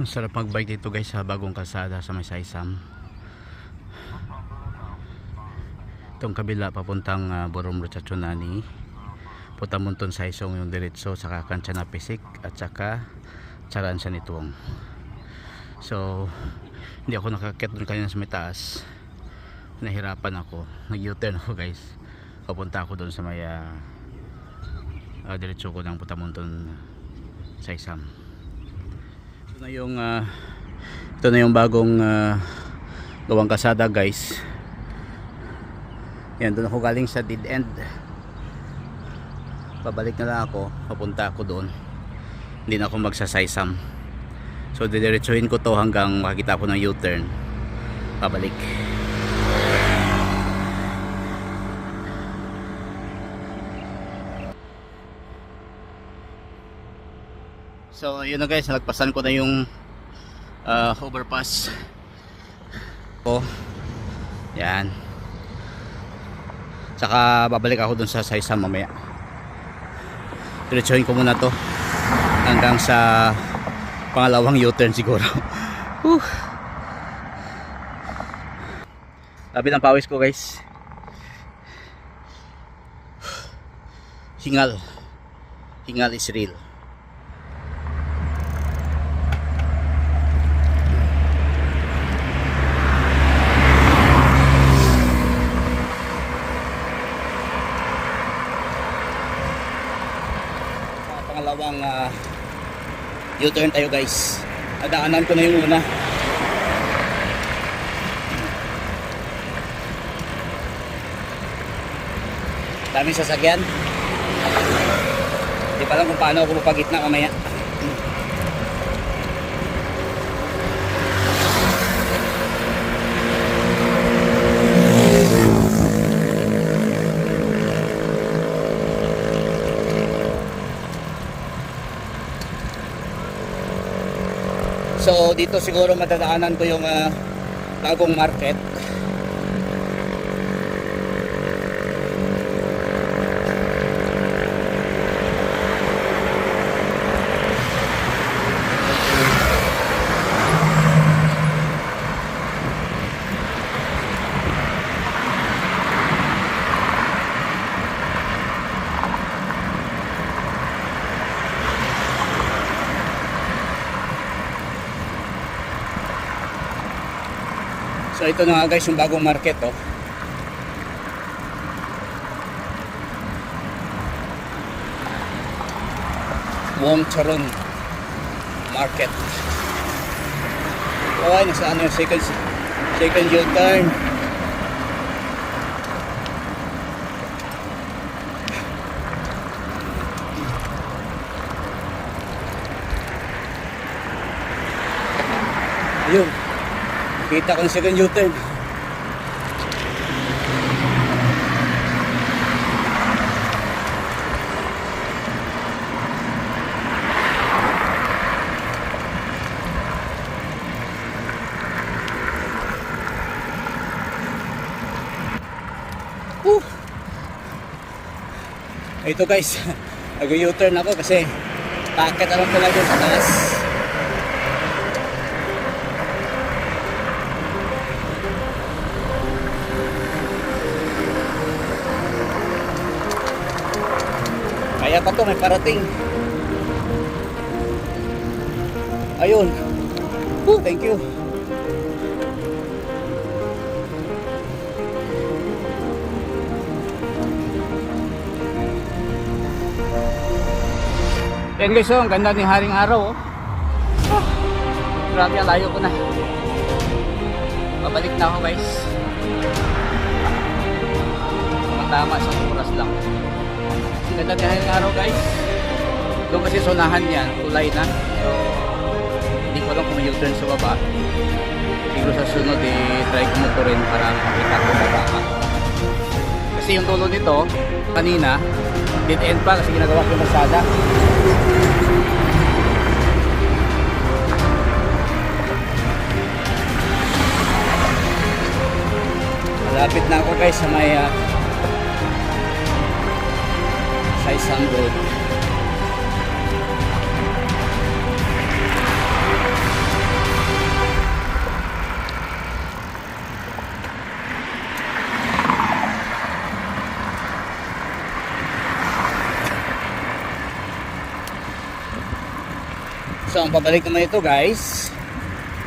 Ang sarap magbike dito guys sa bagong kalsada sa may Saysam. Itong kabila papuntang Borom Rochachonani, Putamunton Saysong yung diretso, saka Kancana Pisik at saka Charan Sanituong. So hindi ako nakakit doon kanina sa may taas, nahirapan ako, nag U-turn ako guys, papunta ako doon sa may diretso ko ng Putamunton Saysam. Ito na yung bagong gawang kalsada guys. Yan, doon ako galing sa dead end, pabalik na lang ako, papunta ako doon, hindi na ako magsasaysam. So didiretsuhin ko to hanggang makakita ko ng U-turn, pabalik. So yun na guys, nalagpasan ko na yung overpass ko. Yan. Saka babalik ako dun sa Saysam mamaya. Diretsuhin ko muna to hanggang sa pangalawang U-turn siguro. Labi ng pawis ko guys. Hingal is real. Pangalawang U-turn tayo guys. Nadaanan ko na yung una. Daming sasakyan. Hindi pa lang kung paano ako mapagitna mamaya. So dito siguro madadaanan ko yung bagong market. So ito na nga guys yung bagong market oh. Wong Charon Market. Oh, ay nasa ano yung second U-turn. Ayun. Kita ko ng second U-turn. Ito guys, nag-U-turn ako kasi packet na lang talaga sa taas. Kaya pa to, may parating. Ayun. Thank you. Yan guys, ang ganda ni haring araw oh. Grabe, layo ko na. Babalik na ako guys. Tama, isang oras lang. Ganda ni haring araw guys. Doon kasi sunahan yan, tulay na. So hindi ko alam kung may U-turn sa baba. Siguro sa sunod try ko motorin para makita ko sa baba. Kasi yung tulo nito kanina dead end pa kasi ginagawa ko yung kalsada. Malapit na ako guys sa may Saysam Road. So ang pabalik naman ito guys,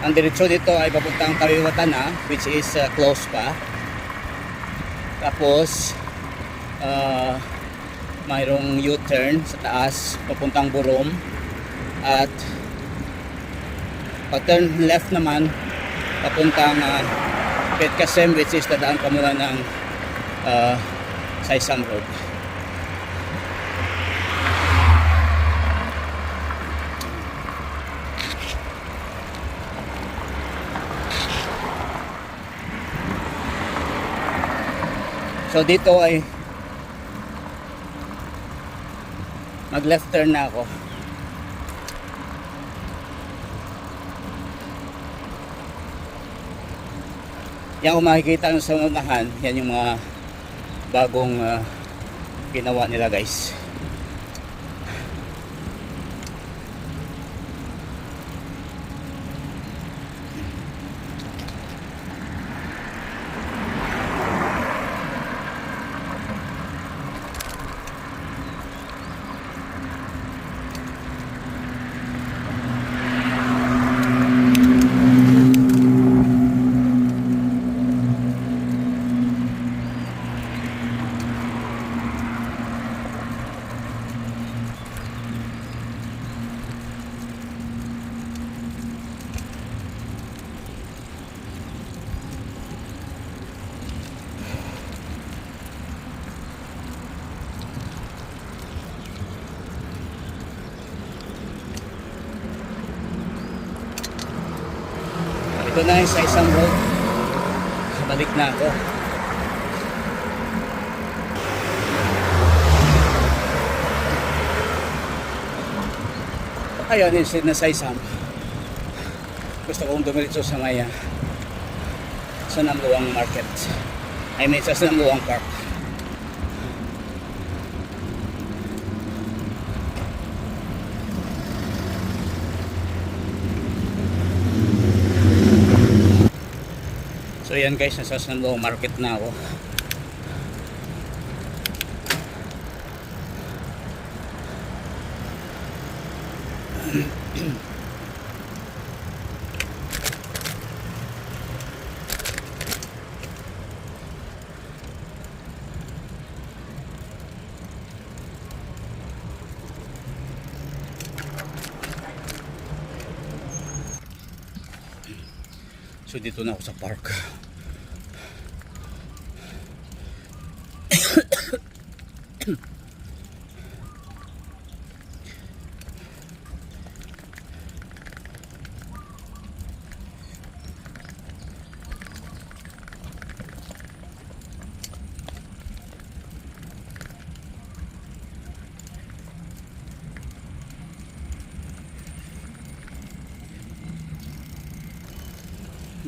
ang diretsyo dito ay papuntang Kaliwatan na, which is close pa. Tapos mayroong U-turn sa taas papuntang Burom, at pag turn left naman papuntang Petkasem, which is dadaan ka muna ng Saysam Road. So dito ay mag left turn na ako. Yan kung makikita nyo sa unahan, yan yung mga bagong ginawa nila guys. Ito na yung Saysam Road. Balik na ako. Ayun, instead na Saysam, gusto kong dumiritso sa may Sanamluang Market. I mean sa Sanamluang Park. So yan guys, nasa Sanamluang Market na ako. So dito na ako sa park.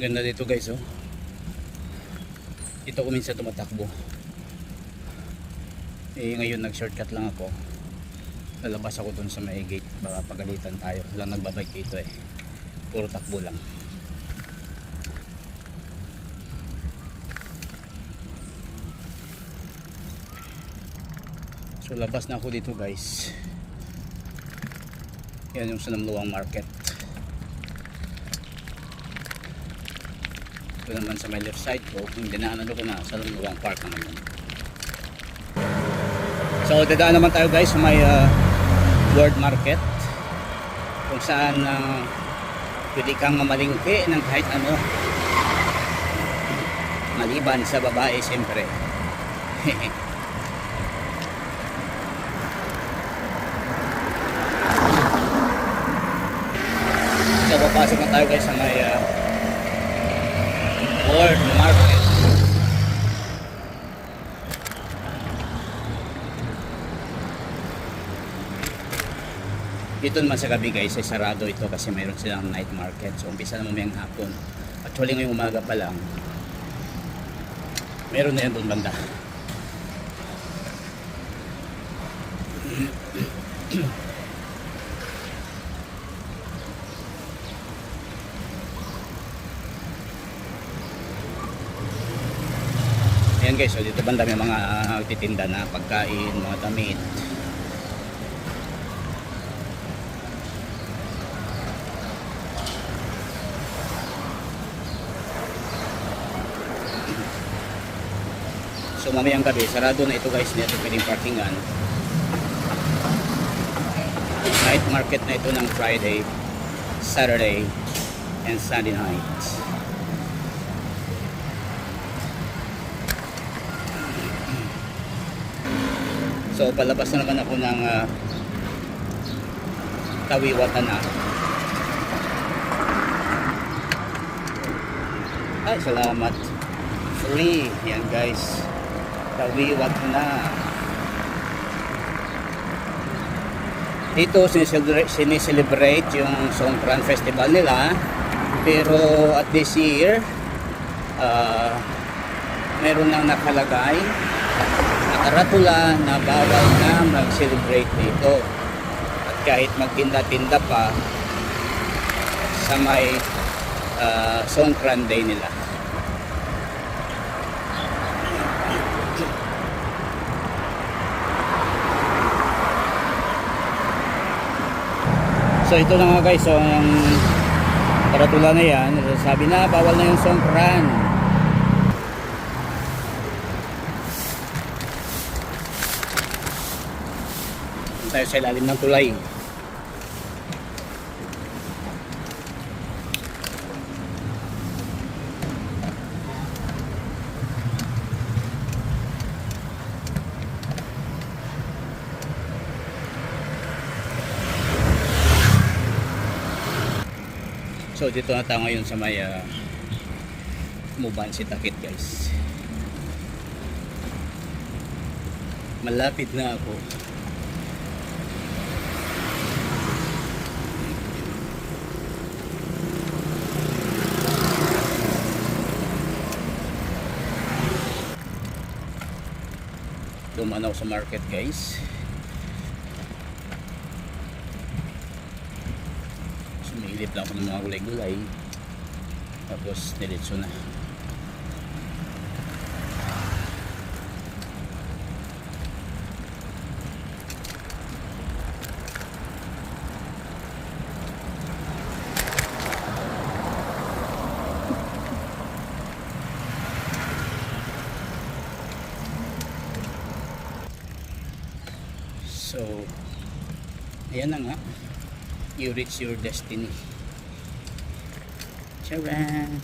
Ganda dito guys, oh. Dito ko minsan tumatakbo. Ngayon nag-shortcut lang ako. Lalabas ako dun sa may gate. Baka pagalitan tayo. Walang nagbabike dito eh. Puro takbo lang. So labas na ako dito guys. Yan yung Sanamluang Market. Ito naman sa may left side ko, yung dinaanan ko na sa Sanamluang Park naman yun. So dadaan naman tayo guys sa may World Market, kung saan pwede kang mamalingki ng kahit ano, maliban sa babae siyempre. So papasok na tayo guys sa may World Market. Dito naman sa gabi guys ay sarado ito kasi mayroon silang night market. So umpisa na mamayang hapon. Actually ngayong umaga pa lang meron na yan doon banda. Ayan guys, so dito banda may mga titinda na pagkain, mga damit. So mamayang gabi, sarado na ito guys, hindi ito pwedeng parkingan. Night market na ito ng Friday, Saturday, and Sunday night. So palabas na naman ako ng Tawiwatan na. Ay, salamat. Free. Yan guys. Tawiwatan na. Dito sineselebrate yung Songkran Festival nila. Pero at this year, meron nang nakalagay nakaratula na bawal na mag-celebrate dito. At kahit magtinda-tinda pa sa may Songkran Day nila. So ito na nga guys, so yung karatula na yan, sabi na bawal na yung Songkran. Tayo sa ilalim ng tulay. So dito na tayo ngayon sa may Muban Sitakit guys. Malapit na ako. Dumanaw sa market guys. Sumilip lang ako ng mga gulay-gulay. Tapos diretso na. So, ayan na nga. You reach your destiny. Charan!